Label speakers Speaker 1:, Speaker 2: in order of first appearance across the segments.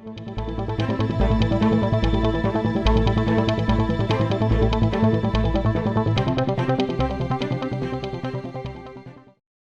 Speaker 1: O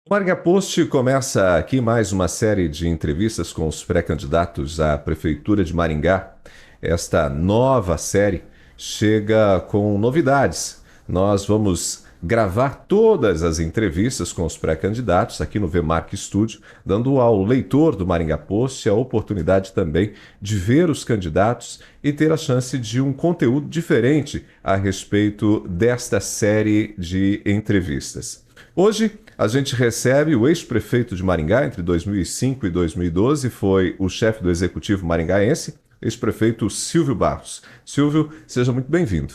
Speaker 1: Maringá Post começa aqui mais uma série de entrevistas com os pré-candidatos à Prefeitura de Maringá. Esta nova série chega com novidades. Nós vamos gravar todas as entrevistas com os pré-candidatos aqui no VMark Studio, dando ao leitor do Maringá Post a oportunidade também de ver os candidatos e ter a chance de um conteúdo diferente a respeito desta série de entrevistas. Hoje a gente recebe o ex-prefeito de Maringá entre 2005 e 2012, foi o chefe do executivo maringaense, ex-prefeito Silvio Barros. Silvio, seja muito bem-vindo.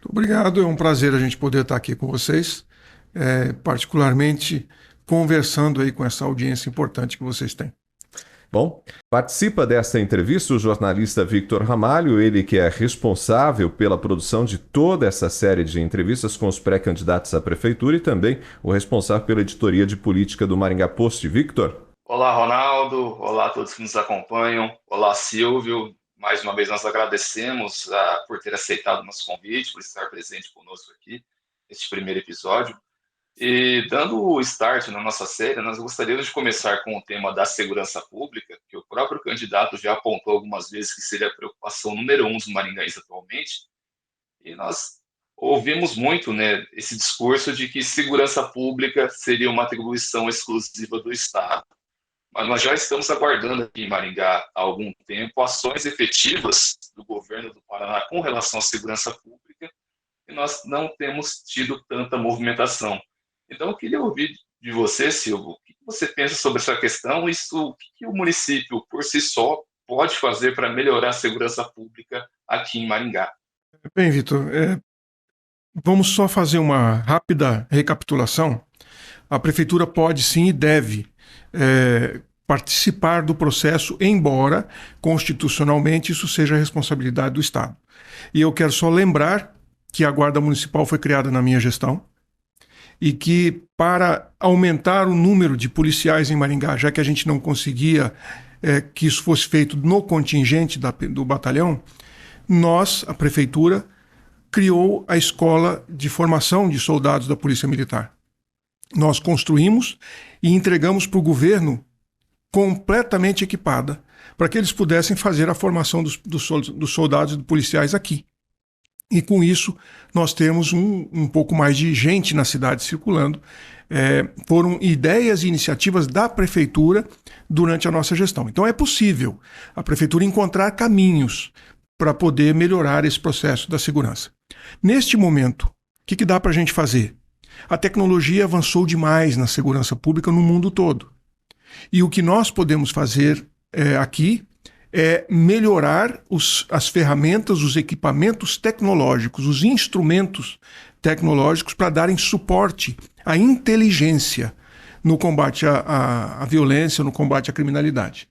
Speaker 2: Muito obrigado, é um prazer a gente poder estar aqui com vocês, particularmente conversando aí com essa audiência importante que vocês têm.
Speaker 1: Bom, participa desta entrevista o jornalista Victor Ramalho, ele que é responsável pela produção de toda essa série de entrevistas com os pré-candidatos à prefeitura e também o responsável pela editoria de política do Maringá Post. Victor.
Speaker 3: Olá, Ronaldo. Olá a todos que nos acompanham. Olá, Silvio. Mais uma vez nós agradecemos por ter aceitado o nosso convite, por estar presente conosco aqui neste primeiro episódio. E dando o start na nossa série, nós gostaríamos de começar com o tema da segurança pública, que o próprio candidato já apontou algumas vezes que seria a preocupação número 1 dos maringaenses atualmente. E nós ouvimos muito, né, esse discurso de que segurança pública seria uma atribuição exclusiva do Estado. Mas nós já estamos aguardando aqui em Maringá há algum tempo ações efetivas do governo do Paraná com relação à segurança pública e nós não temos tido tanta movimentação. Então, eu queria ouvir de você, Silvio, o que você pensa sobre essa questão e o que o município, por si só, pode fazer para melhorar a segurança pública aqui em Maringá.
Speaker 2: Bem, Vitor, vamos só fazer uma rápida recapitulação. A Prefeitura pode sim e deve participar do processo, embora constitucionalmente isso seja a responsabilidade do Estado. E eu quero só lembrar que a Guarda Municipal foi criada na minha gestão, e que para aumentar o número de policiais em Maringá, já que a gente não conseguia que isso fosse feito no contingente do batalhão, nós, a Prefeitura, criou a Escola de Formação de Soldados da Polícia Militar. Nós construímos e entregamos para o governo completamente equipada, para que eles pudessem fazer a formação dos soldados e dos policiais aqui. E com isso, nós temos um pouco mais de gente na cidade circulando. Foram ideias e iniciativas da Prefeitura durante a nossa gestão. Então é possível a Prefeitura encontrar caminhos para poder melhorar esse processo da segurança. Neste momento, o que dá para a gente fazer? A tecnologia avançou demais na segurança pública no mundo todo. E o que nós podemos fazer aqui é melhorar as ferramentas, os equipamentos tecnológicos, os instrumentos tecnológicos para darem suporte à inteligência no combate à violência, no combate à criminalidade.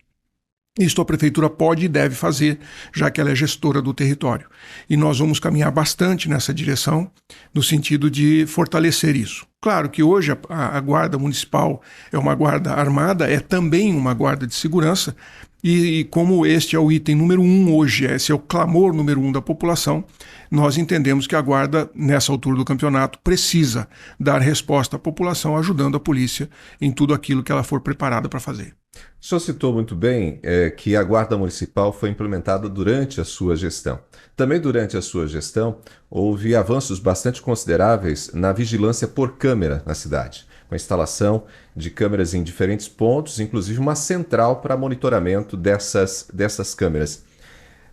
Speaker 2: Isso a Prefeitura pode e deve fazer, já que ela é gestora do território. E nós vamos caminhar bastante nessa direção, no sentido de fortalecer isso. Claro que hoje a Guarda Municipal é uma guarda armada, é também uma guarda de segurança, e como este é o item número 1 hoje, esse é o clamor número 1 da população, nós entendemos que a Guarda, nessa altura do campeonato, precisa dar resposta à população, ajudando a polícia em tudo aquilo que ela for preparada para fazer.
Speaker 1: O senhor citou muito bem que a Guarda Municipal foi implementada durante a sua gestão. Também durante a sua gestão, houve avanços bastante consideráveis na vigilância por câmera na cidade, com a instalação de câmeras em diferentes pontos, inclusive uma central para monitoramento dessas câmeras.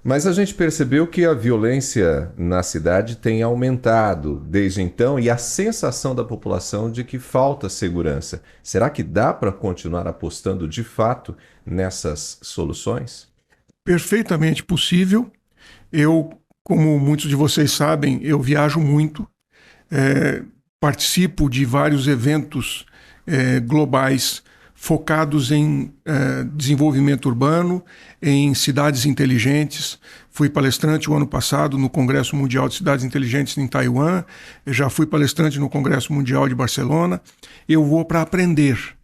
Speaker 1: Mas a gente percebeu que a violência na cidade tem aumentado desde então e a sensação da população de que falta segurança. Será que dá para continuar apostando de fato nessas soluções?
Speaker 2: Perfeitamente possível. Eu, como muitos de vocês sabem, eu viajo muito, participo de vários eventos globais focados em desenvolvimento urbano, em cidades inteligentes. Fui palestrante o ano passado no Congresso Mundial de Cidades Inteligentes em Taiwan, eu já fui palestrante no Congresso Mundial de Barcelona. Eu vou para aprender.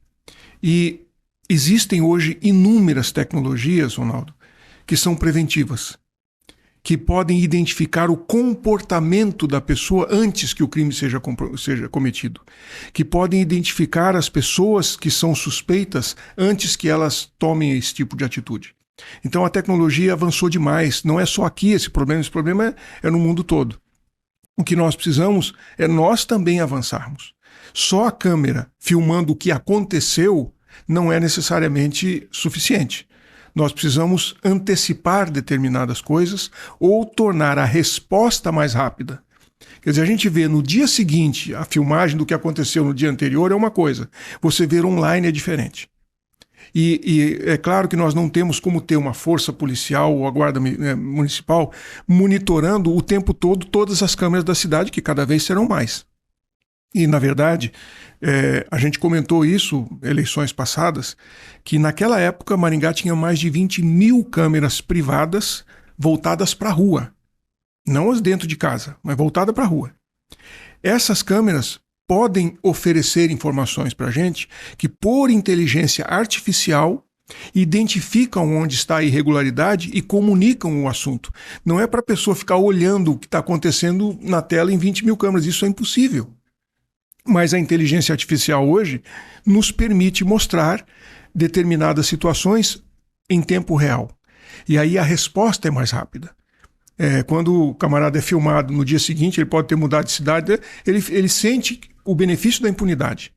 Speaker 2: E existem hoje inúmeras tecnologias, Ronaldo, que são preventivas, que podem identificar o comportamento da pessoa antes que o crime seja cometido, que podem identificar as pessoas que são suspeitas antes que elas tomem esse tipo de atitude. Então a tecnologia avançou demais, não é só aqui esse problema é no mundo todo. O que nós precisamos é nós também avançarmos. Só a câmera filmando o que aconteceu não é necessariamente suficiente. Nós precisamos antecipar determinadas coisas ou tornar a resposta mais rápida. Quer dizer, a gente vê no dia seguinte a filmagem do que aconteceu no dia anterior é uma coisa, você ver online é diferente. E é claro que nós não temos como ter uma força policial ou a guarda municipal monitorando o tempo todo todas as câmeras da cidade, que cada vez serão mais. E, na verdade, a gente comentou isso, eleições passadas, que naquela época Maringá tinha mais de 20 mil câmeras privadas voltadas para a rua. Não as dentro de casa, mas voltadas para a rua. Essas câmeras podem oferecer informações para a gente que, por inteligência artificial, identificam onde está a irregularidade e comunicam o assunto. Não é para a pessoa ficar olhando o que está acontecendo na tela em 20 mil câmeras, isso é impossível. Mas a inteligência artificial hoje nos permite mostrar determinadas situações em tempo real. E aí a resposta é mais rápida. Quando o camarada é filmado no dia seguinte, ele pode ter mudado de cidade, ele sente o benefício da impunidade.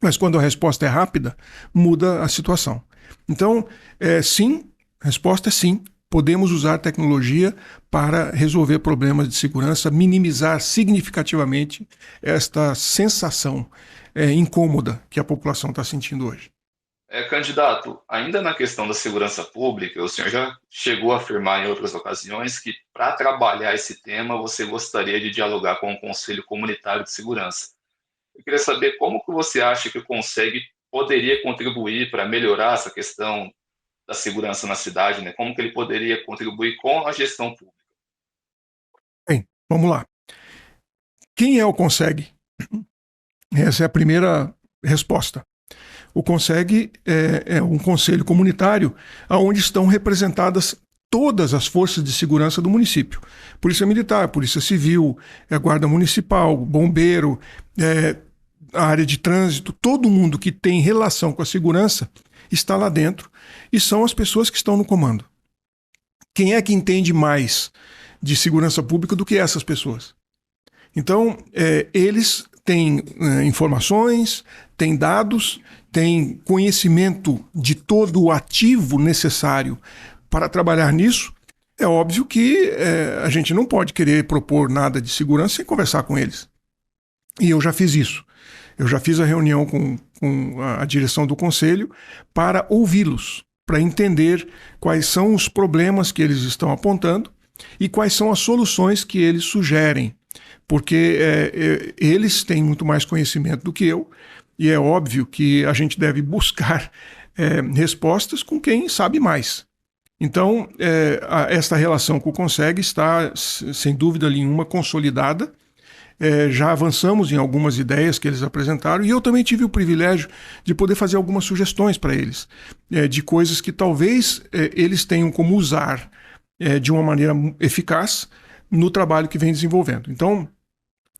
Speaker 2: Mas quando a resposta é rápida, muda a situação. Então, sim, a resposta é sim. Podemos usar tecnologia para resolver problemas de segurança, minimizar significativamente esta sensação incômoda que a população está sentindo hoje.
Speaker 3: Candidato, ainda na questão da segurança pública, o senhor já chegou a afirmar em outras ocasiões que, para trabalhar esse tema, você gostaria de dialogar com o Conselho Comunitário de Segurança. Eu queria saber como que você acha que o Conselho poderia contribuir para melhorar essa questão da segurança na cidade, né? Como que ele poderia contribuir com a gestão pública?
Speaker 2: Bem, vamos lá. Quem é o Conseg? Essa é a primeira resposta. O Conseg é um conselho comunitário onde estão representadas todas as forças de segurança do município. Polícia Militar, Polícia Civil, Guarda Municipal, Bombeiro, a área de trânsito, todo mundo que tem relação com a segurança está lá dentro e são as pessoas que estão no comando. Quem é que entende mais de segurança pública do que essas pessoas? Então, eles têm informações, têm dados, têm conhecimento de todo o ativo necessário para trabalhar nisso. É óbvio que a gente não pode querer propor nada de segurança sem conversar com eles. E eu já fiz isso. Eu já fiz a reunião com a direção do Conselho para ouvi-los, para entender quais são os problemas que eles estão apontando e quais são as soluções que eles sugerem. Porque eles têm muito mais conhecimento do que eu, e é óbvio que a gente deve buscar respostas com quem sabe mais. Então, esta relação com o Conseg está, sem dúvida nenhuma, consolidada. Já avançamos em algumas ideias que eles apresentaram, e eu também tive o privilégio de poder fazer algumas sugestões para eles, de coisas que talvez eles tenham como usar de uma maneira eficaz no trabalho que vem desenvolvendo. Então,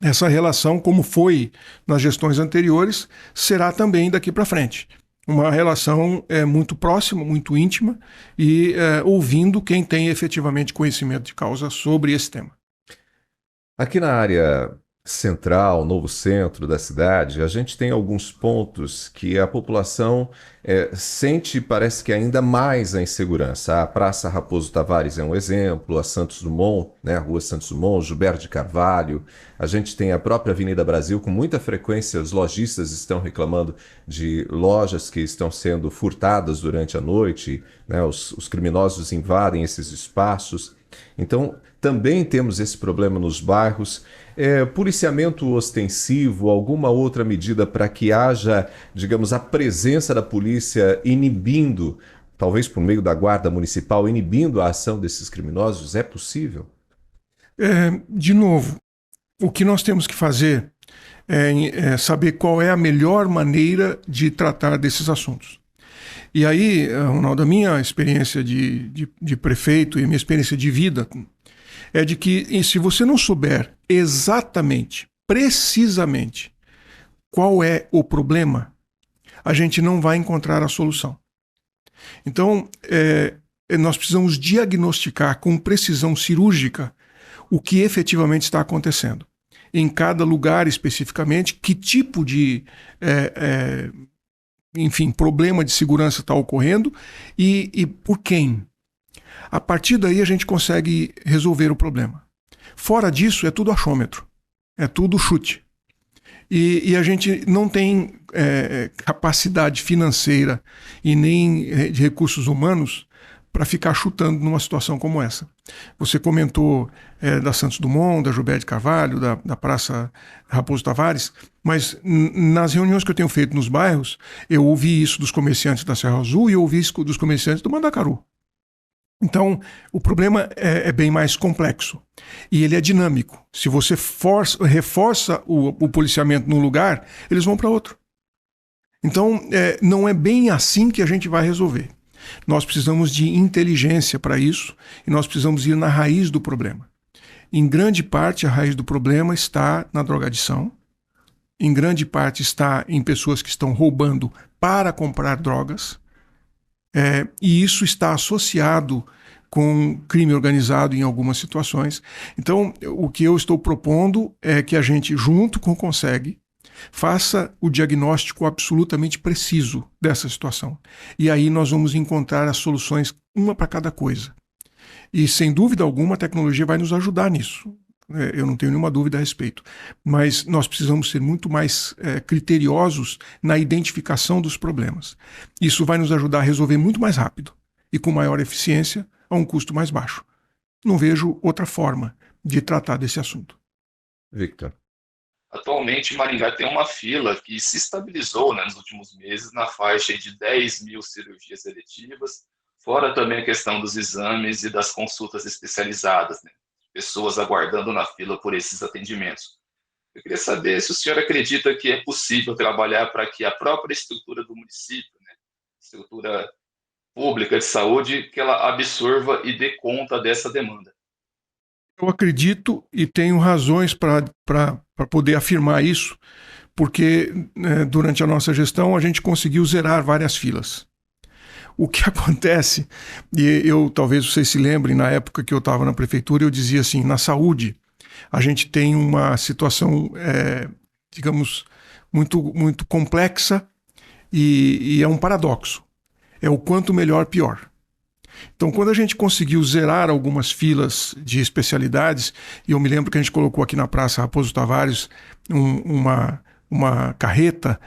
Speaker 2: essa relação, como foi nas gestões anteriores, será também daqui para frente. Uma relação muito próxima, muito íntima e ouvindo quem tem efetivamente conhecimento de causa sobre esse tema.
Speaker 1: Aqui na área central, novo centro da cidade, a gente tem alguns pontos que a população sente, parece que ainda mais a insegurança. A Praça Raposo Tavares é um exemplo, a Santos Dumont, né, a Rua Santos Dumont, Gilberto de Carvalho. A gente tem a própria Avenida Brasil, com muita frequência os lojistas estão reclamando de lojas que estão sendo furtadas durante a noite, né, os criminosos invadem esses espaços. Então, também temos esse problema nos bairros. Policiamento ostensivo, alguma outra medida para que haja, digamos, a presença da polícia inibindo, talvez por meio da guarda municipal, inibindo a ação desses criminosos, é possível?
Speaker 2: De novo, o que nós temos que fazer é saber qual é a melhor maneira de tratar desses assuntos. E aí, Ronaldo, a minha experiência de prefeito e a minha experiência de vida é de que se você não souber exatamente, precisamente, qual é o problema, a gente não vai encontrar a solução. Então, nós precisamos diagnosticar com precisão cirúrgica o que efetivamente está acontecendo. Em cada lugar especificamente, que tipo de problema de segurança está ocorrendo e por quem. A partir daí a gente consegue resolver o problema. Fora disso, é tudo achômetro, é tudo chute. E a gente não tem capacidade financeira e nem de recursos humanos para ficar chutando numa situação como essa. Você comentou da Santos Dumont, da Gilberto de Carvalho, da Praça Raposo Tavares, mas nas reuniões que eu tenho feito nos bairros, eu ouvi isso dos comerciantes da Serra Azul e eu ouvi isso dos comerciantes do Mandacaru. Então, o problema é bem mais complexo e ele é dinâmico. Se você reforça o policiamento num lugar, eles vão para outro. Então, não é bem assim que a gente vai resolver. Nós precisamos de inteligência para isso e nós precisamos ir na raiz do problema. Em grande parte, a raiz do problema está na drogadição. Em grande parte está em pessoas que estão roubando para comprar drogas. E isso está associado com crime organizado em algumas situações. Então, o que eu estou propondo é que a gente, junto com o CONSEG, faça o diagnóstico absolutamente preciso dessa situação. E aí nós vamos encontrar as soluções, uma para cada coisa. E, sem dúvida alguma, a tecnologia vai nos ajudar nisso. Eu não tenho nenhuma dúvida a respeito. Mas nós precisamos ser muito mais criteriosos na identificação dos problemas. Isso vai nos ajudar a resolver muito mais rápido e com maior eficiência a um custo mais baixo. Não vejo outra forma de tratar desse assunto.
Speaker 1: Victor.
Speaker 3: Atualmente, Maringá tem uma fila que se estabilizou, né, nos últimos meses na faixa de 10 mil cirurgias eletivas, fora também a questão dos exames e das consultas especializadas, né? Pessoas aguardando na fila por esses atendimentos. Eu queria saber se o senhor acredita que é possível trabalhar para que a própria estrutura do município, né, estrutura pública de saúde, que ela absorva e dê conta dessa demanda.
Speaker 2: Eu acredito e tenho razões para poder afirmar isso, porque durante a nossa gestão a gente conseguiu zerar várias filas. O que acontece, e talvez vocês se lembrem, na época que eu estava na prefeitura, eu dizia assim, na saúde, a gente tem uma situação, digamos, muito, muito complexa e é um paradoxo. É o quanto melhor, pior. Então, quando a gente conseguiu zerar algumas filas de especialidades, e eu me lembro que a gente colocou aqui na Praça Raposo Tavares uma carreta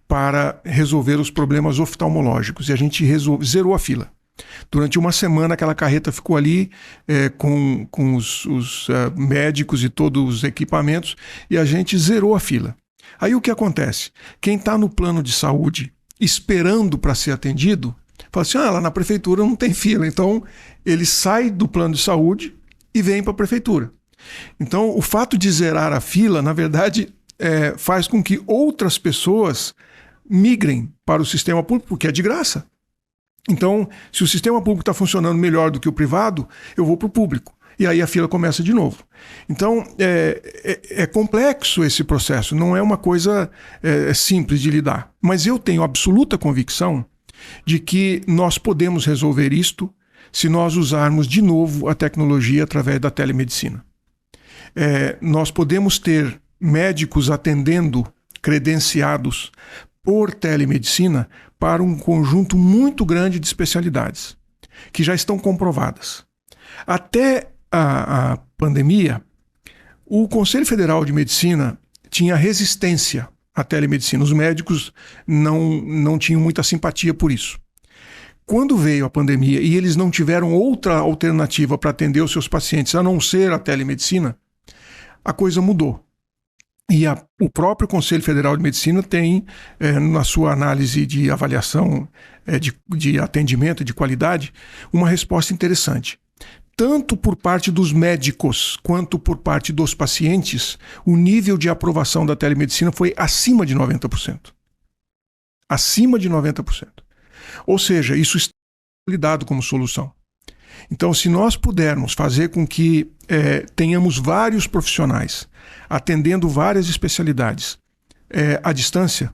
Speaker 2: para resolver os problemas oftalmológicos, e a gente zerou a fila. Durante uma semana, aquela carreta ficou ali com os médicos e todos os equipamentos, e a gente zerou a fila. Aí o que acontece? Quem está no plano de saúde esperando para ser atendido, fala assim, lá na prefeitura não tem fila. Então, ele sai do plano de saúde e vem para a prefeitura. Então, o fato de zerar a fila, na verdade, faz com que outras pessoas migrem para o sistema público, porque é de graça. Então, se o sistema público está funcionando melhor do que o privado, eu vou para o público. E aí a fila começa de novo. Então, é complexo esse processo, não é uma coisa simples de lidar. Mas eu tenho absoluta convicção de que nós podemos resolver isto se nós usarmos de novo a tecnologia através da telemedicina. Nós podemos ter médicos atendendo credenciados por telemedicina para um conjunto muito grande de especialidades que já estão comprovadas. Até a pandemia, o Conselho Federal de Medicina tinha resistência à telemedicina. Os médicos não tinham muita simpatia por isso. Quando veio a pandemia e eles não tiveram outra alternativa para atender os seus pacientes a não ser a telemedicina, a coisa mudou. E o próprio Conselho Federal de Medicina tem, na sua análise de avaliação de atendimento e de qualidade, uma resposta interessante. Tanto por parte dos médicos quanto por parte dos pacientes, o nível de aprovação da telemedicina foi acima de 90%. Acima de 90%. Ou seja, isso está lidado como solução. Então, se nós pudermos fazer com que tenhamos vários profissionais atendendo várias especialidades à distância,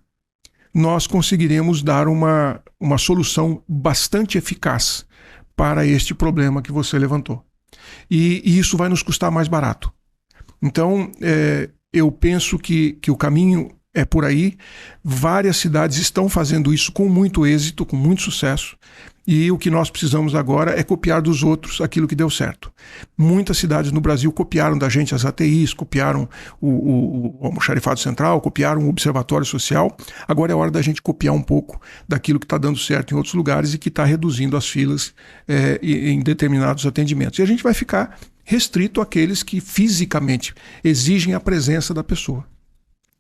Speaker 2: nós conseguiremos dar uma solução bastante eficaz para este problema que você levantou. E isso vai nos custar mais barato. Então, eu penso que o caminho é por aí. Várias cidades estão fazendo isso com muito êxito, com muito sucesso. E o que nós precisamos agora é copiar dos outros aquilo que deu certo. Muitas cidades no Brasil copiaram da gente as ATIs, copiaram o Almoxarifado Central, copiaram o Observatório Social. Agora é hora da gente copiar um pouco daquilo que está dando certo em outros lugares e que está reduzindo as filas em determinados atendimentos. E a gente vai ficar restrito àqueles que fisicamente exigem a presença da pessoa.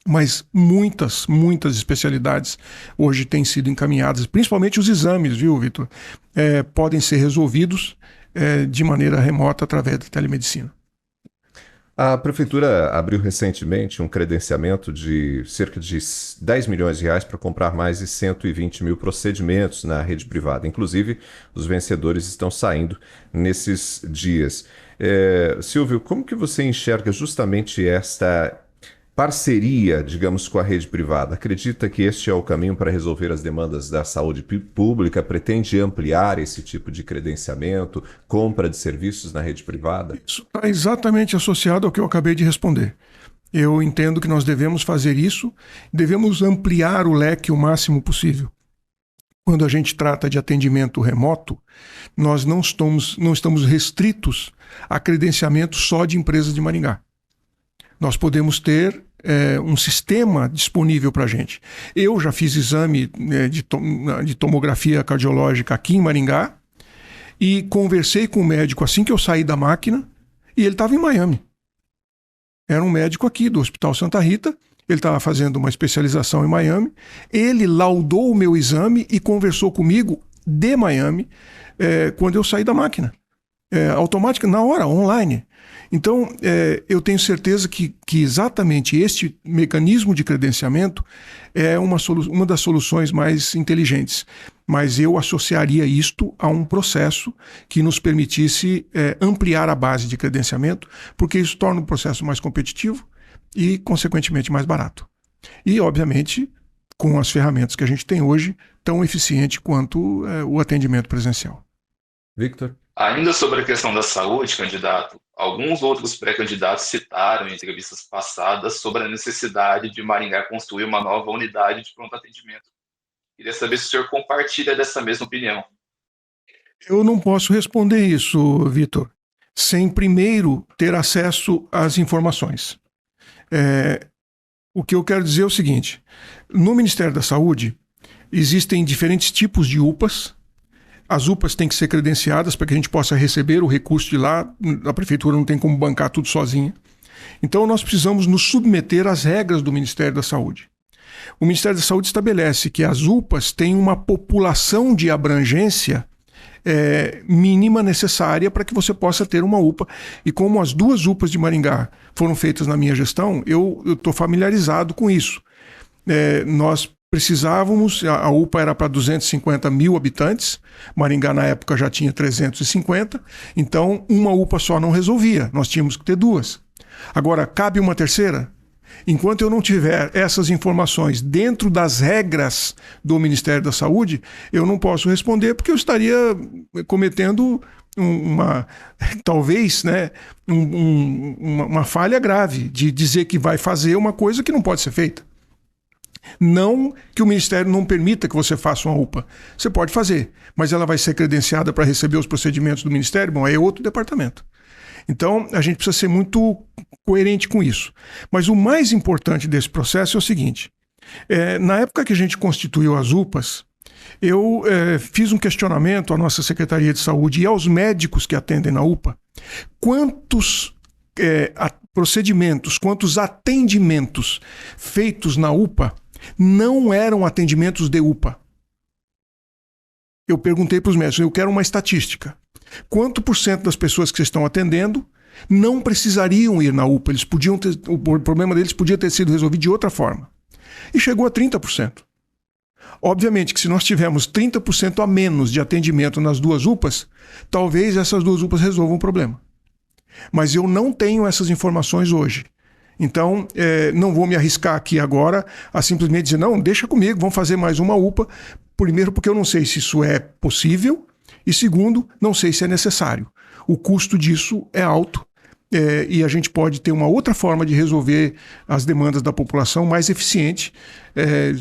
Speaker 2: Mas muitas especialidades hoje têm sido encaminhadas, principalmente os exames, viu, Vitor? Podem ser resolvidos de maneira remota através da telemedicina.
Speaker 1: A Prefeitura abriu recentemente um credenciamento de cerca de 10 milhões de reais para comprar mais de 120 mil procedimentos na rede privada. Inclusive, os vencedores estão saindo nesses dias. Silvio, como que você enxerga justamente esta parceria, digamos, com a rede privada? Acredita que este é o caminho para resolver as demandas da saúde pública? Pretende ampliar esse tipo de credenciamento, compra de serviços na rede privada?
Speaker 2: Isso está exatamente associado ao que eu acabei de responder. Eu entendo que nós devemos fazer isso, devemos ampliar o leque o máximo possível. Quando a gente trata de atendimento remoto, nós não estamos restritos a credenciamento só de empresas de Maringá. Nós podemos ter um sistema disponível para a gente. Eu já fiz exame de tomografia cardiológica aqui em Maringá e conversei com o médico assim que eu saí da máquina e ele estava em Miami. Era um médico aqui do Hospital Santa Rita, ele estava fazendo uma especialização em Miami, ele laudou o meu exame e conversou comigo de Miami quando eu saí da máquina. Automática, na hora, online. Então, eu tenho certeza que exatamente este mecanismo de credenciamento é uma das soluções mais inteligentes. Mas eu associaria isto a um processo que nos permitisse ampliar a base de credenciamento, porque isso torna o processo mais competitivo e, consequentemente, mais barato. E, obviamente, com as ferramentas que a gente tem hoje, tão eficiente quanto o atendimento presencial.
Speaker 1: Victor?
Speaker 3: Ainda sobre a questão da saúde, candidato, alguns outros pré-candidatos citaram em entrevistas passadas sobre a necessidade de Maringá construir uma nova unidade de pronto atendimento. Queria saber se o senhor compartilha dessa mesma opinião.
Speaker 2: Eu não posso responder isso, Vitor, sem primeiro ter acesso às informações. O que eu quero dizer é o seguinte: no Ministério da Saúde existem diferentes tipos de UPAs. As UPAs têm que ser credenciadas para que a gente possa receber o recurso de lá. A prefeitura não tem como bancar tudo sozinha. Então nós precisamos nos submeter às regras do Ministério da Saúde. O Ministério da Saúde estabelece que as UPAs têm uma população de abrangência mínima necessária para que você possa ter uma UPA. E como as 2 UPAs de Maringá foram feitas na minha gestão, eu estou familiarizado com isso. Nós precisávamos, a UPA era para 250 mil habitantes, Maringá na época já tinha 350, então uma UPA só não resolvia, nós tínhamos que ter 2. Agora, cabe uma terceira? Enquanto eu não tiver essas informações dentro das regras do Ministério da Saúde, eu não posso responder, porque eu estaria cometendo talvez, uma falha grave de dizer que vai fazer uma coisa que não pode ser feita. Não que o Ministério não permita que você faça uma UPA. Você pode fazer, mas ela vai ser credenciada para receber os procedimentos do Ministério? Bom, é outro departamento. Então, a gente precisa ser muito coerente com isso. Mas o mais importante desse processo é o seguinte: na época que a gente constituiu as UPAs, eu fiz um questionamento à nossa Secretaria de Saúde e aos médicos que atendem na UPA, quantos procedimentos, quantos atendimentos feitos na UPA não eram atendimentos de UPA. Eu perguntei para os médicos, eu quero uma estatística. Quanto por cento das pessoas que vocês estão atendendo não precisariam ir na UPA? Eles podiam ter, o problema deles podia ter sido resolvido de outra forma. E chegou a 30%. Obviamente que se nós tivermos 30% a menos de atendimento nas duas UPAs, talvez essas duas UPAs resolvam o problema. Mas eu não tenho essas informações hoje. Então, não vou me arriscar aqui agora a simplesmente dizer, não, deixa comigo, vamos fazer mais uma UPA. Primeiro, porque eu não sei se isso é possível. E segundo, não sei se é necessário. O custo disso é alto. E a gente pode ter uma outra forma de resolver as demandas da população mais eficiente,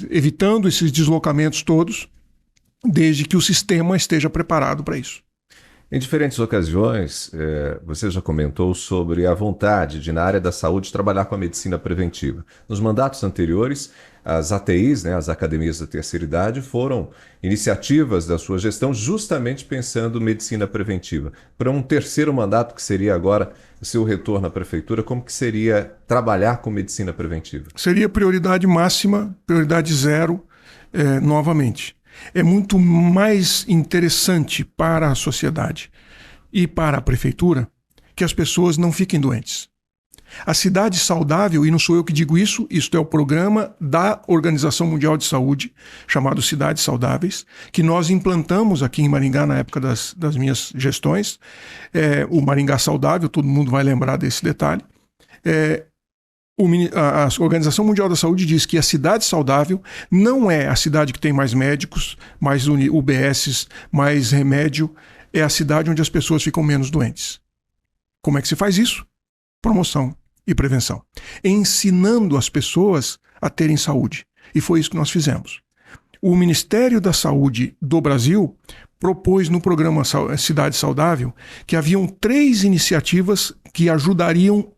Speaker 2: evitando esses deslocamentos todos, desde que o sistema esteja preparado para isso.
Speaker 1: Em diferentes ocasiões, você já comentou sobre a vontade de, na área da saúde, trabalhar com a medicina preventiva. Nos mandatos anteriores, as ATIs, né, as Academias da Terceira Idade, foram iniciativas da sua gestão justamente pensando medicina preventiva. Para um terceiro mandato, que seria agora o seu retorno à prefeitura, como que seria trabalhar com medicina preventiva?
Speaker 2: Seria prioridade máxima, prioridade zero, novamente. É muito mais interessante para a sociedade e para a prefeitura que as pessoas não fiquem doentes. A cidade saudável, e não sou eu que digo isso, isto é o programa da Organização Mundial de Saúde, chamado Cidades Saudáveis, que nós implantamos aqui em Maringá na época das minhas gestões. O Maringá Saudável, todo mundo vai lembrar desse detalhe. A Organização Mundial da Saúde diz que a cidade saudável não é a cidade que tem mais médicos, mais UBSs, mais remédio, é a cidade onde as pessoas ficam menos doentes. Como é que se faz isso? Promoção e prevenção. Ensinando as pessoas a terem saúde. E foi isso que nós fizemos. O Ministério da Saúde do Brasil propôs no programa Cidade Saudável que haviam 3 iniciativas que ajudariam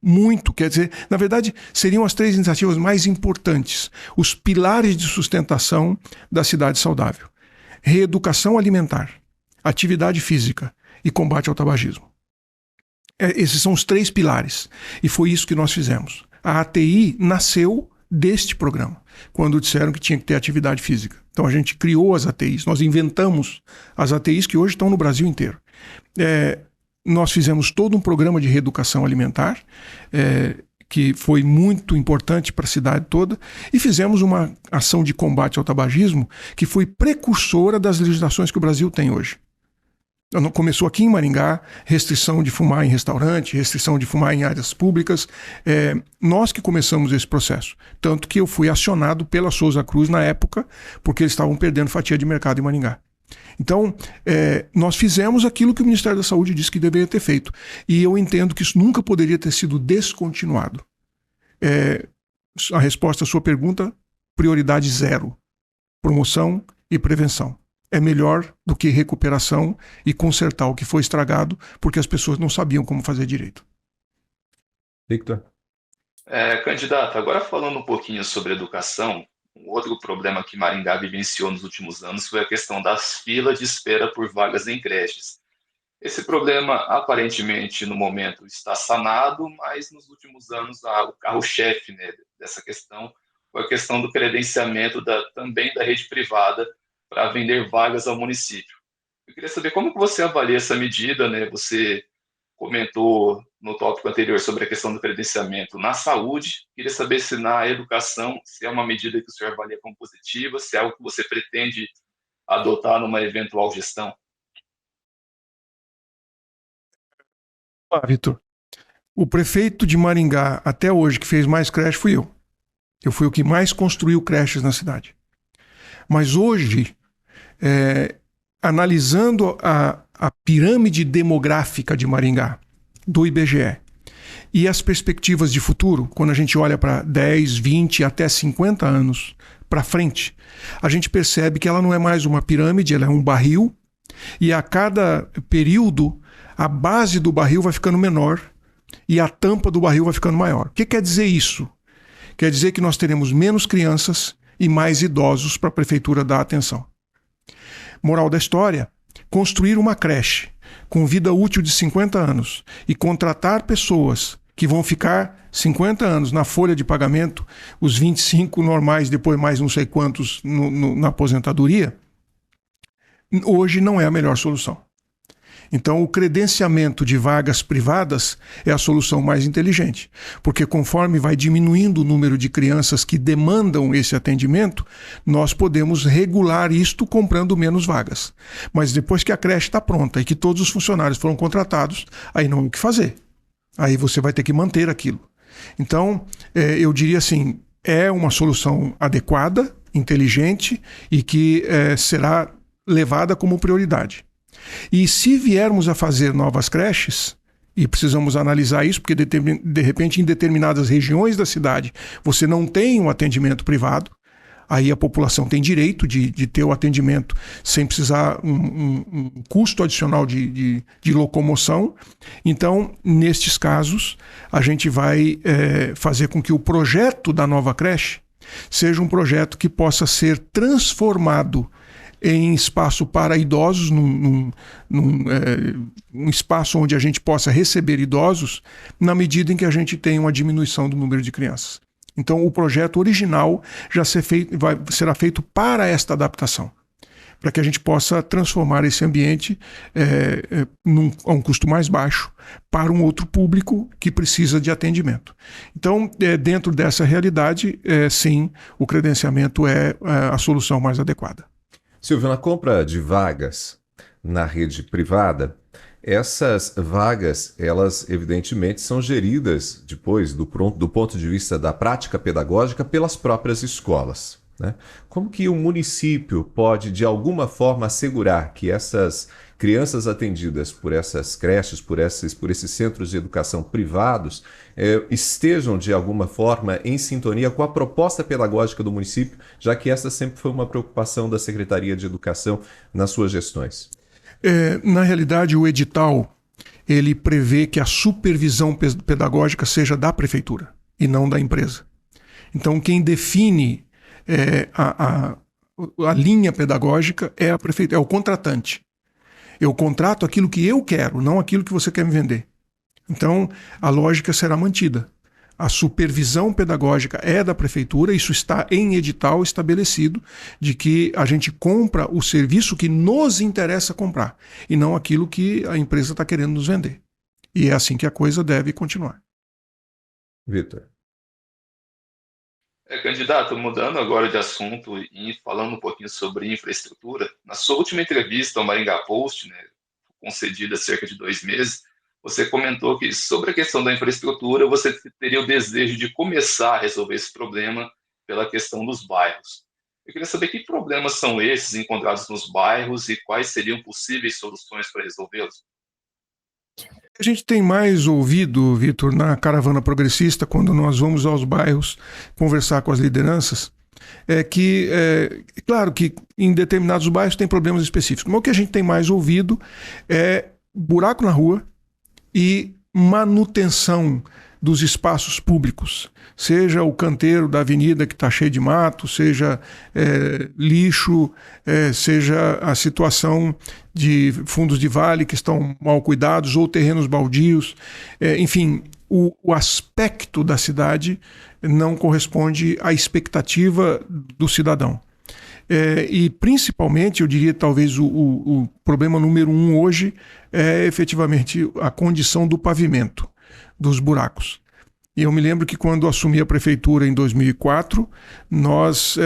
Speaker 2: muito, quer dizer, na verdade, seriam as 3 iniciativas mais importantes, os pilares de sustentação da cidade saudável: reeducação alimentar, atividade física e combate ao tabagismo. Esses são os 3 pilares, e foi isso que nós fizemos. A ATI nasceu deste programa, quando disseram que tinha que ter atividade física. Então a gente criou as ATIs, nós inventamos as ATIs que hoje estão no Brasil inteiro. Nós fizemos todo um programa de reeducação alimentar, que foi muito importante para a cidade toda, e fizemos uma ação de combate ao tabagismo que foi precursora das legislações que o Brasil tem hoje. Começou aqui em Maringá, restrição de fumar em restaurante, restrição de fumar em áreas públicas. Nós que começamos esse processo. Tanto que eu fui acionado pela Souza Cruz na época, porque eles estavam perdendo fatia de mercado em Maringá. Então, nós fizemos aquilo que o Ministério da Saúde disse que deveria ter feito. E eu entendo que isso nunca poderia ter sido descontinuado. A resposta à sua pergunta, prioridade 0. Promoção e prevenção. É melhor do que recuperação e consertar o que foi estragado, porque as pessoas não sabiam como fazer direito.
Speaker 1: Victor?
Speaker 3: Candidato, agora falando um pouquinho sobre educação, um outro problema que Maringá vivenciou nos últimos anos foi a questão das filas de espera por vagas em creches. Esse problema, aparentemente, no momento, está sanado, mas nos últimos anos o carro-chefe, né, dessa questão foi a questão do credenciamento também da rede privada para vender vagas ao município. Eu queria saber como que você avalia essa medida, né? Você comentou no tópico anterior sobre a questão do credenciamento na saúde. Queria saber se na educação, se é uma medida que o senhor avalia como positiva, se é algo que você pretende adotar numa eventual gestão.
Speaker 2: Vitor, o prefeito de Maringá até hoje que fez mais creche fui eu. Eu fui o que mais construiu creches na cidade. Mas hoje, analisando a pirâmide demográfica de Maringá, do IBGE, e as perspectivas de futuro, quando a gente olha para 10, 20, até 50 anos para frente, a gente percebe que ela não é mais uma pirâmide, ela é um barril, e a cada período, a base do barril vai ficando menor e a tampa do barril vai ficando maior. O que quer dizer isso? Quer dizer que nós teremos menos crianças e mais idosos para a prefeitura dar atenção. Moral da história, construir uma creche com vida útil de 50 anos e contratar pessoas que vão ficar 50 anos na folha de pagamento, os 25 normais, depois mais não sei quantos na aposentadoria, hoje não é a melhor solução. Então, o credenciamento de vagas privadas é a solução mais inteligente, porque conforme vai diminuindo o número de crianças que demandam esse atendimento, nós podemos regular isto comprando menos vagas. Mas depois que a creche está pronta e que todos os funcionários foram contratados, aí não há o que fazer. Aí você vai ter que manter aquilo. Então, eu diria assim, é uma solução adequada, inteligente e que será levada como prioridade. E se viermos a fazer novas creches, e precisamos analisar isso, porque de repente em determinadas regiões da cidade você não tem um atendimento privado, aí a população tem direito de ter o atendimento sem precisar um custo adicional de locomoção. Então, nestes casos, a gente vai fazer com que o projeto da nova creche seja um projeto que possa ser transformado em espaço para idosos, um espaço onde a gente possa receber idosos, na medida em que a gente tem uma diminuição do número de crianças. Então, o projeto original já será feito para esta adaptação, para que a gente possa transformar esse ambiente a um custo mais baixo para um outro público que precisa de atendimento. Então, dentro dessa realidade, sim, o credenciamento é a solução mais adequada.
Speaker 1: Silvio, na compra de vagas na rede privada, essas vagas, elas evidentemente são geridas depois do ponto de vista da prática pedagógica pelas próprias escolas, né? Como que o município pode, de alguma forma, assegurar que essas crianças atendidas por essas creches, por esses centros de educação privados, estejam, de alguma forma, em sintonia com a proposta pedagógica do município, já que essa sempre foi uma preocupação da Secretaria de Educação nas suas gestões?
Speaker 2: Na realidade, o edital ele prevê que a supervisão pedagógica seja da prefeitura e não da empresa. Então, quem define a linha pedagógica é a prefeitura, é o contratante. Eu contrato aquilo que eu quero, não aquilo que você quer me vender. Então, a lógica será mantida. A supervisão pedagógica é da prefeitura, isso está em edital estabelecido, de que a gente compra o serviço que nos interessa comprar, e não aquilo que a empresa está querendo nos vender. E é assim que a coisa deve continuar.
Speaker 1: Vitor.
Speaker 3: Candidato, mudando agora de assunto e falando um pouquinho sobre infraestrutura, na sua última entrevista ao Maringá Post, né, concedida há cerca de 2 meses, você comentou que sobre a questão da infraestrutura, você teria o desejo de começar a resolver esse problema pela questão dos bairros. Eu queria saber que problemas são esses encontrados nos bairros e quais seriam possíveis soluções para resolvê-los.
Speaker 2: A gente tem mais ouvido, Vitor, na caravana progressista, quando nós vamos aos bairros conversar com as lideranças, claro que em determinados bairros tem problemas específicos, mas o que a gente tem mais ouvido é buraco na rua e manutenção dos espaços públicos, seja o canteiro da avenida que está cheio de mato, seja lixo, seja a situação de fundos de vale que estão mal cuidados ou terrenos baldios, enfim, o aspecto da cidade não corresponde à expectativa do cidadão. E principalmente, eu diria, talvez o problema número 1 hoje é efetivamente a condição do pavimento, dos buracos. E eu me lembro que quando assumi a prefeitura em 2004, nós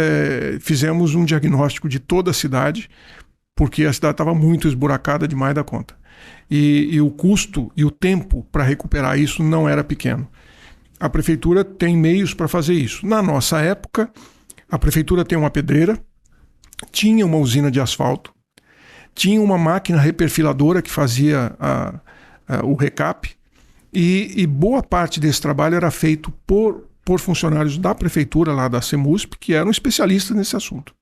Speaker 2: fizemos um diagnóstico de toda a cidade, porque a cidade estava muito esburacada demais da conta. E o custo e o tempo para recuperar isso não era pequeno. A prefeitura tem meios para fazer isso. Na nossa época, a prefeitura tem uma pedreira, tinha uma usina de asfalto, tinha uma máquina reperfiladora que fazia o recap, e boa parte desse trabalho era feito por funcionários da prefeitura, lá da CEMUSP, que eram especialistas nesse assunto.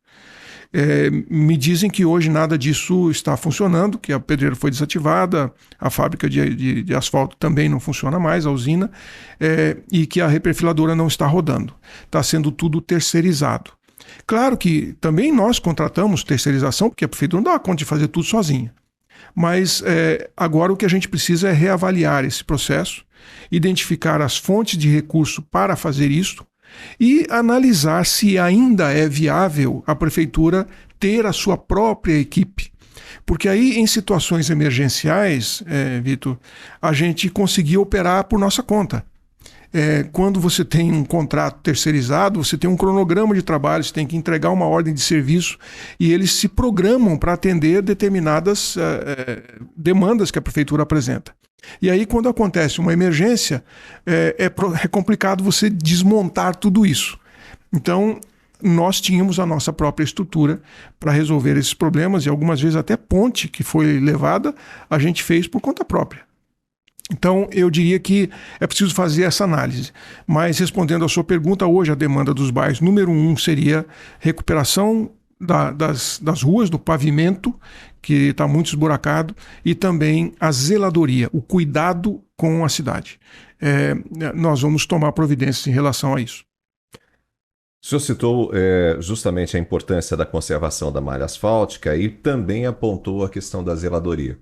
Speaker 2: Me dizem que hoje nada disso está funcionando, que a pedreira foi desativada, a fábrica de asfalto também não funciona mais, a usina, e que a reperfiladora não está rodando. Está sendo tudo terceirizado. Claro que também nós contratamos terceirização, porque a prefeitura não dá conta de fazer tudo sozinha. Mas agora o que a gente precisa é reavaliar esse processo, identificar as fontes de recurso para fazer isso e analisar se ainda é viável a prefeitura ter a sua própria equipe. Porque aí, em situações emergenciais, Vitor, a gente conseguia operar por nossa conta. Quando você tem um contrato terceirizado, você tem um cronograma de trabalho, você tem que entregar uma ordem de serviço e eles se programam para atender determinadas demandas que a prefeitura apresenta. E aí, quando acontece uma emergência, é complicado você desmontar tudo isso. Então, nós tínhamos a nossa própria estrutura para resolver esses problemas e algumas vezes até ponte que foi levada, a gente fez por conta própria. Então, eu diria que é preciso fazer essa análise. Mas, respondendo à sua pergunta, hoje a demanda dos bairros, número 1, seria recuperação das ruas, do pavimento, que está muito esburacado, e também a zeladoria, o cuidado com a cidade. Nós vamos tomar providências em relação a isso.
Speaker 1: O senhor citou justamente a importância da conservação da malha asfáltica e também apontou a questão da zeladoria.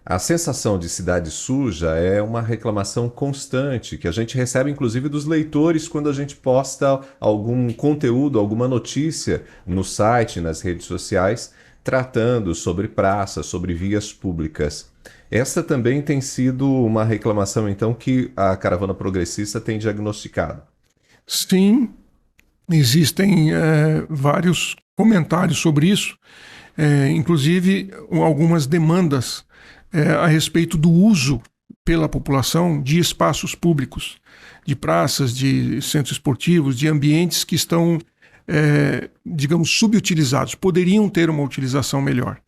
Speaker 1: A sensação de cidade suja é uma reclamação constante que a gente recebe, inclusive, dos leitores quando a gente posta algum conteúdo, alguma notícia no site, nas redes sociais, tratando sobre praças, sobre vias públicas. Essa também tem sido uma reclamação, então, que a Caravana Progressista tem diagnosticado.
Speaker 2: Sim, existem vários comentários sobre isso, inclusive algumas demandas a respeito do uso pela população de espaços públicos, de praças, de centros esportivos, de ambientes que estão, digamos, subutilizados, poderiam ter uma utilização melhor.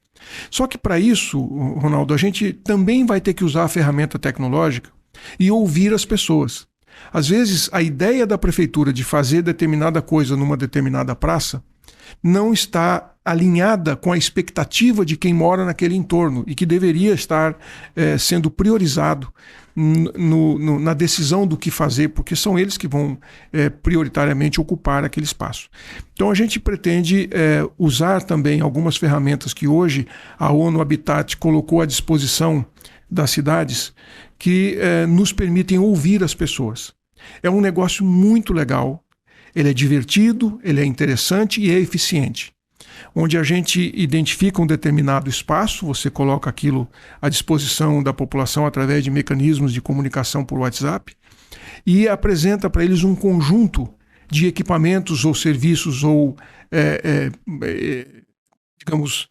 Speaker 2: Só que para isso, Ronaldo, a gente também vai ter que usar a ferramenta tecnológica e ouvir as pessoas. Às vezes, a ideia da prefeitura de fazer determinada coisa numa determinada praça não está alinhada com a expectativa de quem mora naquele entorno e que deveria estar sendo priorizado na decisão do que fazer, porque são eles que vão prioritariamente ocupar aquele espaço. Então a gente pretende usar também algumas ferramentas que hoje a ONU Habitat colocou à disposição das cidades que nos permitem ouvir as pessoas. É um negócio muito legal, ele é divertido, ele é interessante e é eficiente. Onde a gente identifica um determinado espaço, você coloca aquilo à disposição da população através de mecanismos de comunicação por WhatsApp e apresenta para eles um conjunto de equipamentos ou serviços ou, digamos,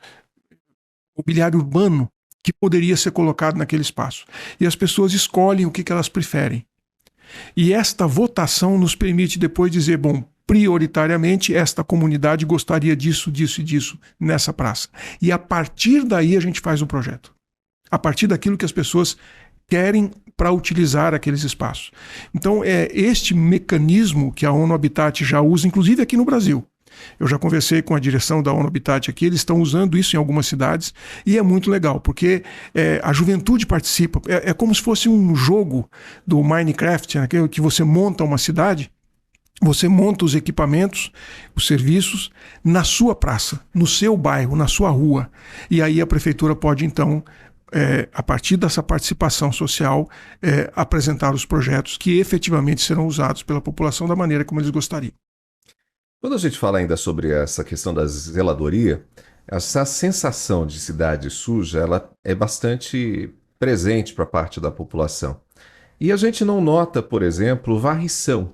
Speaker 2: mobiliário urbano que poderia ser colocado naquele espaço. E as pessoas escolhem o que elas preferem. E esta votação nos permite depois dizer, bom, prioritariamente esta comunidade gostaria disso, disso e disso nessa praça. E a partir daí a gente faz o projeto. A partir daquilo que as pessoas querem para utilizar aqueles espaços. Então é este mecanismo que a ONU Habitat já usa, inclusive aqui no Brasil. Eu já conversei com a direção da ONU Habitat aqui, eles estão usando isso em algumas cidades e é muito legal, porque a juventude participa. É como se fosse um jogo do Minecraft, né, que você monta uma cidade, você monta os equipamentos, os serviços na sua praça, no seu bairro, na sua rua. E aí a prefeitura pode então, a partir dessa participação social, apresentar os projetos que efetivamente serão usados pela população da maneira como eles gostariam.
Speaker 1: Quando a gente fala ainda sobre essa questão da zeladoria, essa sensação de cidade suja, ela é bastante presente para parte da população. E a gente não nota, por exemplo, varrição,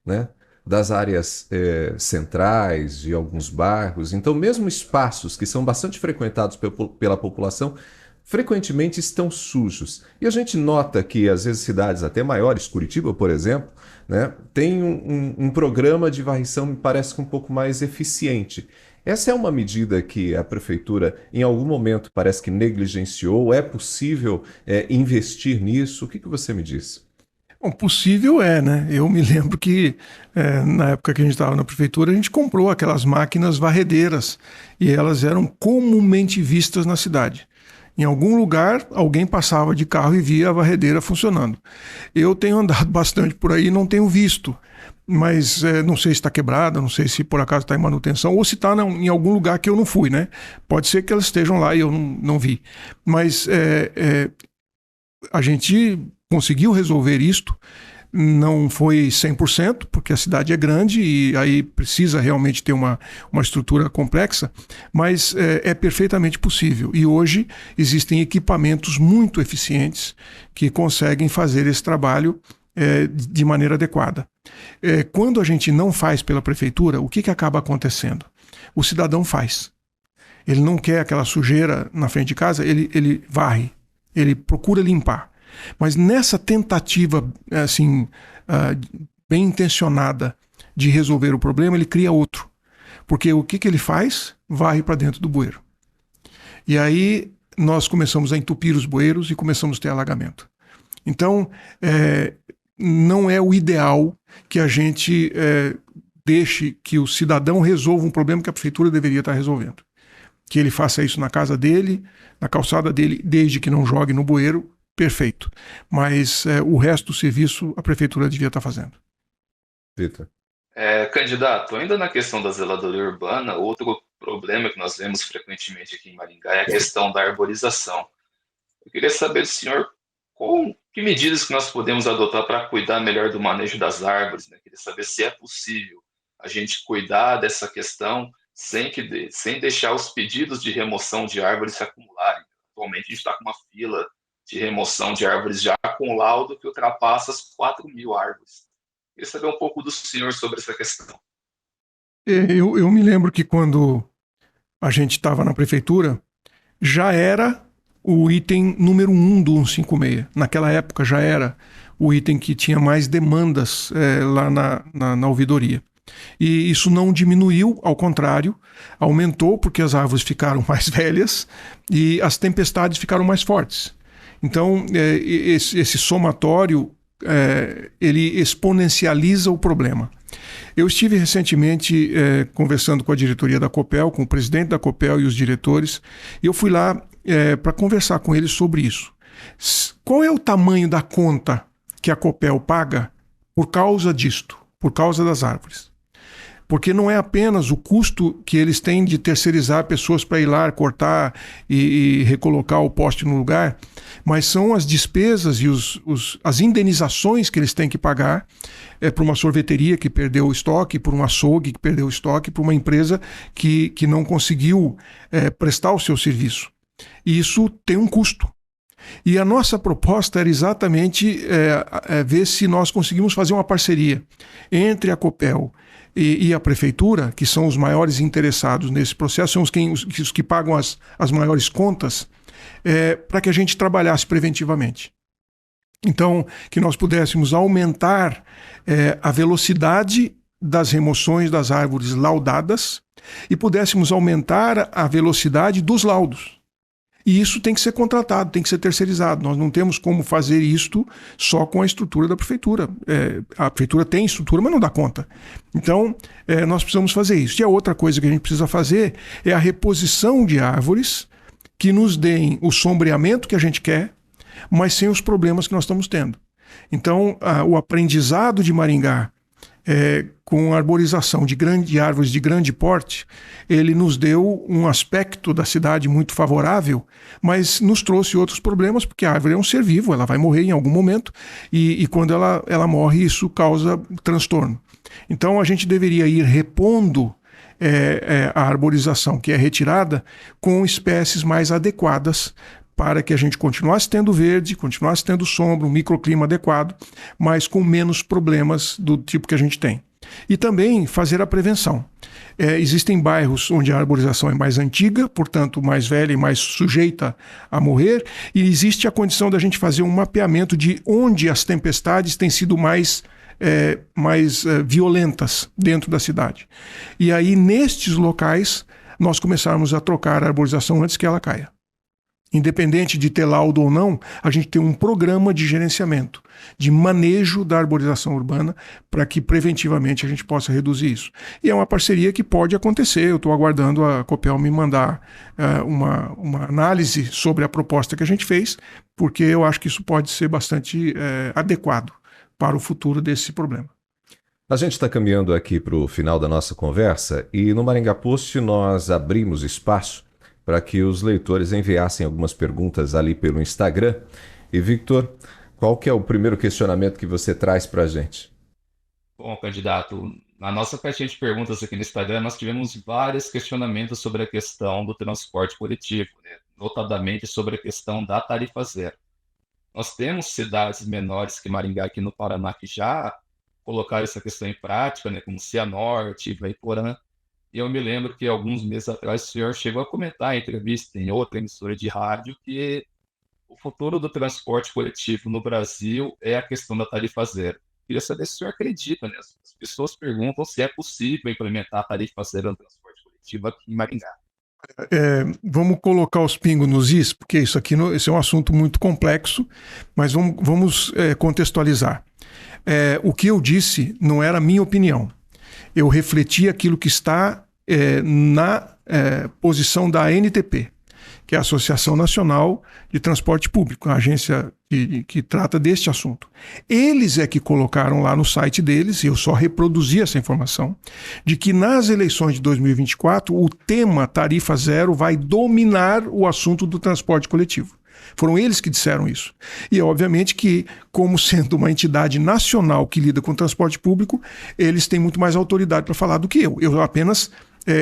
Speaker 1: né, das áreas centrais de alguns bairros. Então, mesmo espaços que são bastante frequentados pela população, frequentemente estão sujos. E a gente nota que, às vezes, cidades até maiores, Curitiba, por exemplo, né, tem um programa de varrição, me parece, um pouco mais eficiente. Essa é uma medida que a prefeitura, em algum momento, parece que negligenciou. É possível investir nisso? O que você me diz?
Speaker 2: Bom, possível né? Eu me lembro que na época que a gente estava na prefeitura, a gente comprou aquelas máquinas varredeiras e elas eram comumente vistas na cidade. Em algum lugar, alguém passava de carro e via a varredeira funcionando. Eu tenho andado bastante por aí e não tenho visto, mas não sei se está quebrada, não sei se por acaso está em manutenção ou se está em algum lugar que eu não fui, né? Pode ser que elas estejam lá e eu não vi. Mas a gente conseguiu resolver isto Não foi 100%, porque a cidade é grande e aí precisa realmente ter uma estrutura complexa, mas é perfeitamente possível. E hoje existem equipamentos muito eficientes que conseguem fazer esse trabalho de maneira adequada. Quando a gente não faz pela prefeitura, o que acaba acontecendo? O cidadão faz. Ele não quer aquela sujeira na frente de casa, ele varre, ele procura limpar. Mas nessa tentativa assim, bem intencionada de resolver o problema, ele cria outro. Porque o que ele faz? Varre para dentro do bueiro. E aí nós começamos a entupir os bueiros e começamos a ter alagamento. Então, não é o ideal que a gente deixe que o cidadão resolva um problema que a prefeitura deveria estar resolvendo. Que ele faça isso na casa dele, na calçada dele, desde que não jogue no bueiro, perfeito. Mas o resto do serviço a prefeitura devia estar fazendo.
Speaker 1: Vitor.
Speaker 3: Candidato, ainda na questão da zeladoria urbana, outro problema que nós vemos frequentemente aqui em Maringá é a questão da arborização. Eu queria saber do senhor que medidas que nós podemos adotar para cuidar melhor do manejo das árvores, né? Queria saber se é possível a gente cuidar dessa questão sem deixar os pedidos de remoção de árvores se acumularem. Atualmente a gente está com uma fila de remoção de árvores já com laudo que ultrapassa as 4.000 árvores. Queria saber um pouco do senhor sobre essa questão.
Speaker 2: Eu me lembro que quando a gente estava na prefeitura, já era o item número 1 do 156. Naquela época já era o item que tinha mais demandas lá na ouvidoria. E isso não diminuiu, ao contrário, aumentou porque as árvores ficaram mais velhas e as tempestades ficaram mais fortes. Então, esse somatório, ele exponencializa o problema. Eu estive recentemente conversando com a diretoria da Copel, com o presidente da Copel e os diretores, e eu fui lá para conversar com eles sobre isso. Qual é o tamanho da conta que a Copel paga por causa disto, por causa das árvores? Porque não é apenas o custo que eles têm de terceirizar pessoas para ir lá cortar e recolocar o poste no lugar, mas são as despesas e as indenizações que eles têm que pagar para uma sorveteria que perdeu o estoque, por um açougue que perdeu o estoque, por uma empresa que não conseguiu prestar o seu serviço. E isso tem um custo. E a nossa proposta era exatamente ver se nós conseguimos fazer uma parceria entre a Copel e a prefeitura, que são os maiores interessados nesse processo, são os que pagam as maiores contas, para que a gente trabalhasse preventivamente. Então, que nós pudéssemos aumentar a velocidade das remoções das árvores laudadas e pudéssemos aumentar a velocidade dos laudos. E isso tem que ser contratado, tem que ser terceirizado. Nós não temos como fazer isto só com a estrutura da prefeitura. A prefeitura tem estrutura, mas não dá conta. Então, nós precisamos fazer isso. E a outra coisa que a gente precisa fazer é a reposição de árvores que nos deem o sombreamento que a gente quer, mas sem os problemas que nós estamos tendo. Então, o aprendizado de Maringá com a arborização de árvores de grande porte, ele nos deu um aspecto da cidade muito favorável, mas nos trouxe outros problemas, porque a árvore é um ser vivo, ela vai morrer em algum momento, e quando ela morre, isso causa transtorno. Então, a gente deveria ir repondo a arborização que é retirada com espécies mais adequadas para que a gente continuasse tendo verde, continuasse tendo sombra, um microclima adequado, mas com menos problemas do tipo que a gente tem. E também fazer a prevenção. Existem bairros onde a arborização é mais antiga, portanto mais velha e mais sujeita a morrer, e existe a condição da gente fazer um mapeamento de onde as tempestades têm sido mais violentas dentro da cidade. E aí, nestes locais, nós começarmos a trocar a arborização antes que ela caia. Independente de ter laudo ou não, a gente tem um programa de gerenciamento, de manejo da arborização urbana, para que preventivamente a gente possa reduzir isso. E é uma parceria que pode acontecer. Eu estou aguardando a Copel me mandar uma análise sobre a proposta que a gente fez, porque eu acho que isso pode ser bastante adequado para o futuro desse problema.
Speaker 1: A gente está caminhando aqui para o final da nossa conversa e no Maringá Post nós abrimos espaço para que os leitores enviassem algumas perguntas ali pelo Instagram. E, Victor, Qual que é o primeiro questionamento que você traz para a gente?
Speaker 3: Bom, candidato, na nossa caixinha de perguntas aqui no Instagram, nós tivemos vários questionamentos sobre a questão do transporte coletivo, né? Notadamente sobre a questão da tarifa zero. Nós temos cidades menores que Maringá, aqui no Paraná, que já colocaram essa questão em prática, né? Como Cianorte, Ivaiporã. E eu me lembro que alguns meses atrás o senhor chegou a comentar em entrevista em outra emissora de rádio que o futuro do transporte coletivo no Brasil é a questão da tarifa zero. Queria saber se o senhor acredita nisso. As pessoas perguntam se é possível implementar a tarifa zero no transporte coletivo aqui em Maringá.
Speaker 2: Vamos colocar os pingos nos is, porque esse é um assunto muito complexo, mas vamos contextualizar. O que eu disse não era minha opinião. Eu refleti aquilo que está na posição da ANTP, que é a Associação Nacional de Transporte Público, a agência que trata deste assunto. Eles é que colocaram lá no site deles, e eu só reproduzi essa informação, de que nas eleições de 2024 o tema tarifa zero vai dominar o assunto do transporte coletivo. Foram eles que disseram isso. E obviamente que, como sendo uma entidade nacional que lida com o transporte público, eles têm muito mais autoridade para falar do que eu. Eu apenas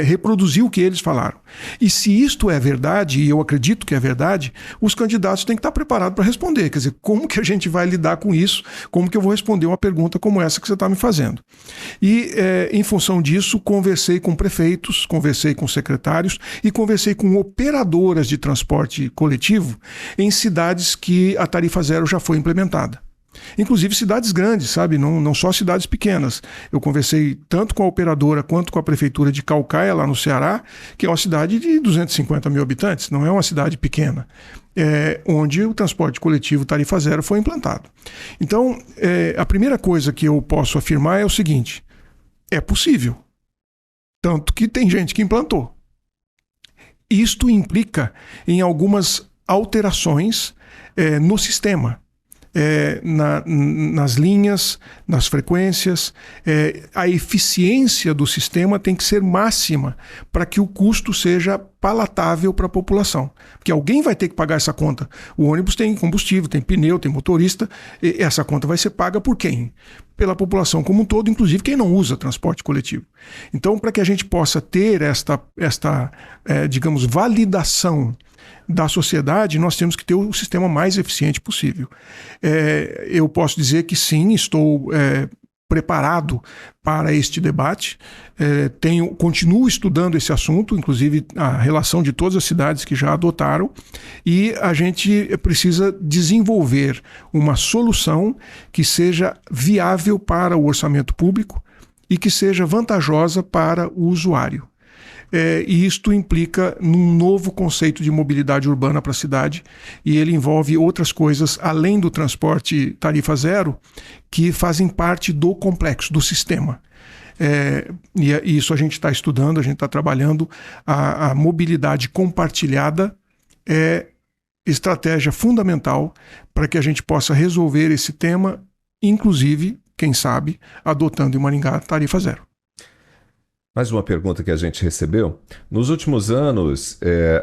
Speaker 2: reproduzi o que eles falaram. E se isto é verdade, e eu acredito que é verdade, os candidatos têm que estar preparados para responder. Quer dizer, como que a gente vai lidar com isso? Como que eu vou responder uma pergunta como essa que você está me fazendo? E, em função disso, conversei com prefeitos, conversei com secretários e conversei com operadoras de transporte coletivo em cidades que a tarifa zero já foi implementada. Inclusive cidades grandes, sabe? Não só cidades pequenas. Eu conversei tanto com a operadora quanto com a prefeitura de Caucaia, lá no Ceará, que é uma cidade de 250 mil habitantes, não é uma cidade pequena, onde o transporte coletivo tarifa zero foi implantado. Então, a primeira coisa que eu posso afirmar é o seguinte: é possível. Tanto que tem gente que implantou. Isto implica em algumas alterações no sistema. Nas linhas, nas frequências, a eficiência do sistema tem que ser máxima para que o custo seja palatável para a população. Porque alguém vai ter que pagar essa conta. O ônibus tem combustível, tem pneu, tem motorista. E essa conta vai ser paga por quem? Pela população como um todo, inclusive quem não usa transporte coletivo. Então, para que a gente possa ter esta digamos, validação da sociedade, nós temos que ter o sistema mais eficiente possível. Eu posso dizer que sim, estou preparado para este debate, continuo estudando esse assunto, inclusive a relação de todas as cidades que já adotaram, e a gente precisa desenvolver uma solução que seja viável para o orçamento público e que seja vantajosa para o usuário. E isto implica num novo conceito de mobilidade urbana para a cidade, e ele envolve outras coisas além do transporte tarifa zero que fazem parte do complexo, do sistema. E isso a gente está estudando, a gente está trabalhando. A mobilidade compartilhada é estratégia fundamental para que a gente possa resolver esse tema, inclusive, quem sabe, adotando em Maringá tarifa zero.
Speaker 1: Mais uma pergunta que a gente recebeu. Nos últimos anos,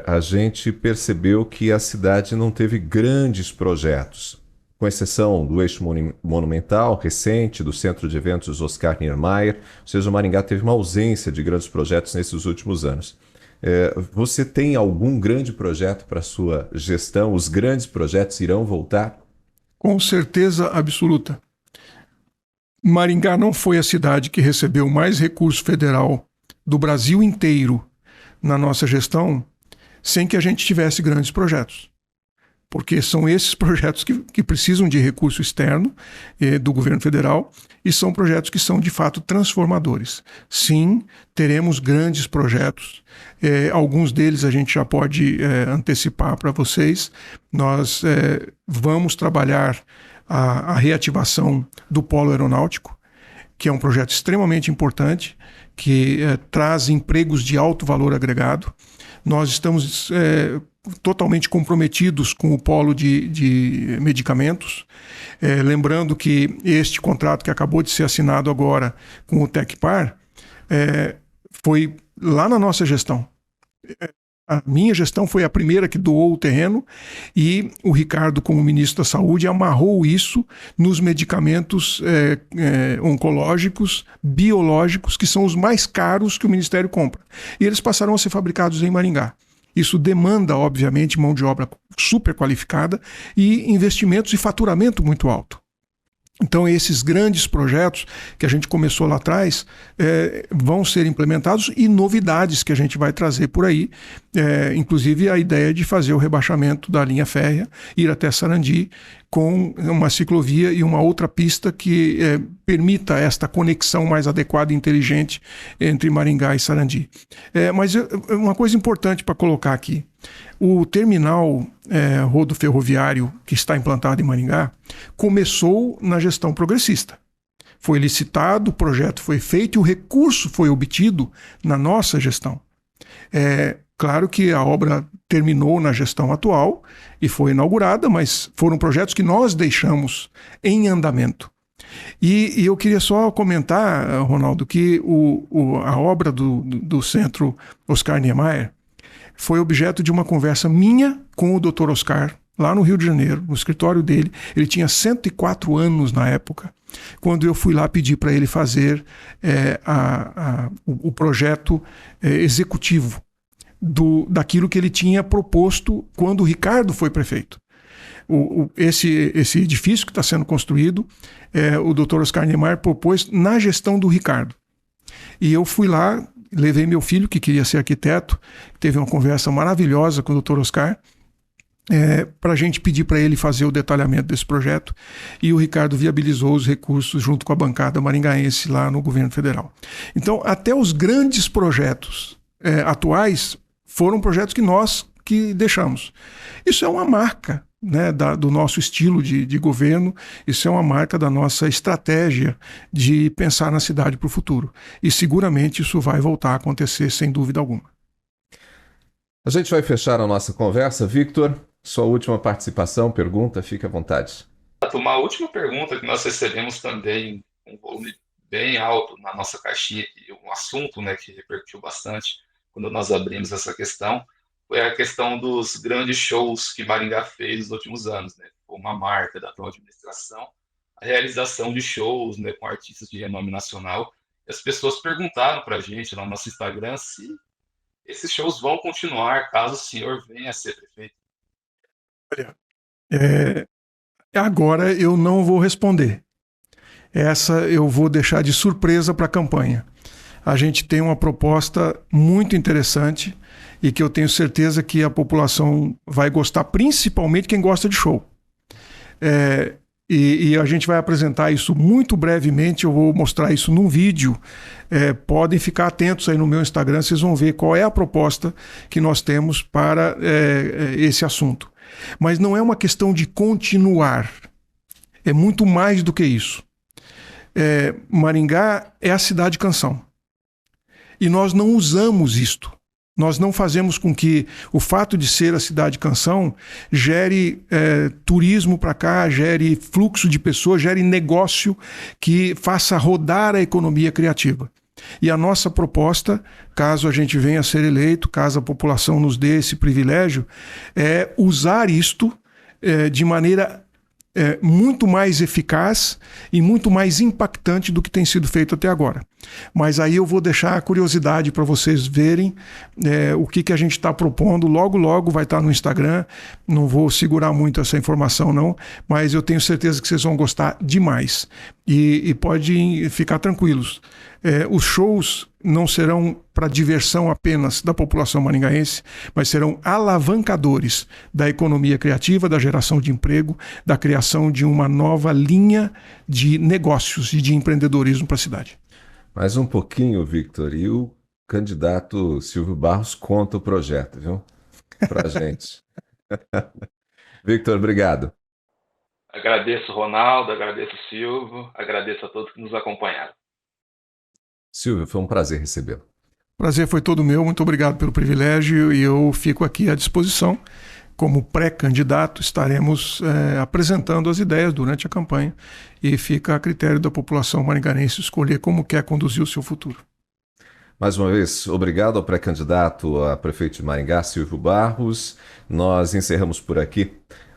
Speaker 1: a gente percebeu que a cidade não teve grandes projetos, com exceção do eixo monumental recente, do centro de eventos Oscar Niemeyer. Ou seja, o Maringá teve uma ausência de grandes projetos nesses últimos anos. Você tem algum grande projeto para a sua gestão? Os grandes projetos irão voltar?
Speaker 2: Com certeza absoluta. Maringá não foi a cidade que recebeu mais recurso federal do Brasil inteiro na nossa gestão sem que a gente tivesse grandes projetos. Porque são esses projetos que precisam de recurso externo do governo federal e são projetos que são de fato transformadores. Sim, teremos grandes projetos. Alguns deles a gente já pode antecipar para vocês. Nós vamos trabalhar a reativação do polo aeronáutico, que é um projeto extremamente importante, que traz empregos de alto valor agregado. Nós estamos totalmente comprometidos com o polo de medicamentos. Lembrando que este contrato que acabou de ser assinado agora com o Tecpar foi lá na nossa gestão. A minha gestão foi a primeira que doou o terreno e o Ricardo, como ministro da Saúde, amarrou isso nos medicamentos oncológicos, biológicos, que são os mais caros que o Ministério compra. E eles passaram a ser fabricados em Maringá. Isso demanda, obviamente, mão de obra super qualificada e investimentos e faturamento muito alto. Então, esses grandes projetos que a gente começou lá atrás vão ser implementados e novidades que a gente vai trazer por aí, inclusive a ideia de fazer o rebaixamento da linha férrea, ir até Sarandi, com uma ciclovia e uma outra pista que permita esta conexão mais adequada e inteligente entre Maringá e Sarandi. Mas uma coisa importante para colocar aqui, o terminal rodoferroviário que está implantado em Maringá começou na gestão progressista. Foi licitado, o projeto foi feito e o recurso foi obtido na nossa gestão. Claro que a obra terminou na gestão atual e foi inaugurada, mas foram projetos que nós deixamos em andamento. E eu queria só comentar, Ronaldo, que a obra do Centro Oscar Niemeyer foi objeto de uma conversa minha com o Dr. Oscar, lá no Rio de Janeiro, no escritório dele. Ele tinha 104 anos na época, quando eu fui lá pedir para ele fazer o projeto executivo daquilo que ele tinha proposto quando o Ricardo foi prefeito. Esse edifício que está sendo construído, o Dr. Oscar Niemeyer propôs na gestão do Ricardo. E eu fui lá, levei meu filho, que queria ser arquiteto, teve uma conversa maravilhosa com o Dr. Oscar, para a gente pedir para ele fazer o detalhamento desse projeto, e o Ricardo viabilizou os recursos junto com a bancada maringaense lá no governo federal. Então, até os grandes projetos atuais foram projetos que nós que deixamos. Isso é uma marca, né, do nosso estilo de governo, isso é uma marca da nossa estratégia de pensar na cidade para o futuro. E seguramente isso vai voltar a acontecer, sem dúvida alguma.
Speaker 1: A gente vai fechar a nossa conversa. Victor, sua última participação, pergunta, fique à vontade.
Speaker 3: Uma última pergunta que nós recebemos também, um volume bem alto na nossa caixinha, um assunto, né, que repercutiu bastante quando nós abrimos essa questão, foi a questão dos grandes shows que Maringá fez nos últimos anos, né? Foi uma marca da atual administração, a realização de shows, né, com artistas de renome nacional. E as pessoas perguntaram para a gente lá no nosso Instagram se esses shows vão continuar caso o senhor venha a ser prefeito.
Speaker 2: Olha, agora eu não vou responder. Essa eu vou deixar de surpresa para a campanha. A gente tem uma proposta muito interessante e que eu tenho certeza que a população vai gostar, principalmente quem gosta de show. E a gente vai apresentar isso muito brevemente, eu vou mostrar isso num vídeo. Podem ficar atentos aí no meu Instagram, vocês vão ver qual é a proposta que nós temos para esse assunto. Mas não é uma questão de continuar, é muito mais do que isso. Maringá é a cidade canção. E nós não usamos isto. Nós não fazemos com que o fato de ser a cidade canção gere turismo para cá, gere fluxo de pessoas, gere negócio que faça rodar a economia criativa. E a nossa proposta, caso a gente venha a ser eleito, caso a população nos dê esse privilégio, é usar isto de maneira muito mais eficaz e muito mais impactante do que tem sido feito até agora. Mas aí eu vou deixar a curiosidade para vocês verem o que a gente está propondo. Logo, logo vai estar no Instagram. Não vou segurar muito essa informação, não, mas eu tenho certeza que vocês vão gostar demais. E podem ficar tranquilos. Os shows não serão para diversão apenas da população maringaense, mas serão alavancadores da economia criativa, da geração de emprego, da criação de uma nova linha de negócios e de empreendedorismo para a cidade.
Speaker 1: Mais um pouquinho, Victor, e o candidato Silvio Barros conta o projeto, viu? Pra gente. Victor, obrigado.
Speaker 3: Agradeço, Ronaldo, agradeço, Silvio, agradeço a todos que nos acompanharam.
Speaker 1: Silvio, foi um prazer recebê-lo.
Speaker 2: Prazer foi todo meu, muito obrigado pelo privilégio e eu fico aqui à disposição. Como pré-candidato, estaremos apresentando as ideias durante a campanha e fica a critério da população maringaense escolher como quer conduzir o seu futuro.
Speaker 1: Mais uma vez, obrigado ao pré-candidato a prefeito de Maringá, Silvio Barros. Nós encerramos por aqui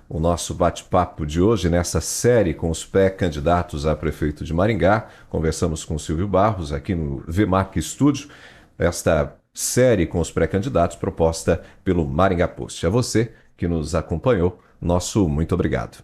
Speaker 1: o nosso bate-papo de hoje nessa série com os pré-candidatos a prefeito de Maringá. Conversamos com o Silvio Barros aqui no VMAC Studio. Esta série com os pré-candidatos proposta pelo Maringá Post. A você que nos acompanhou, nosso muito obrigado.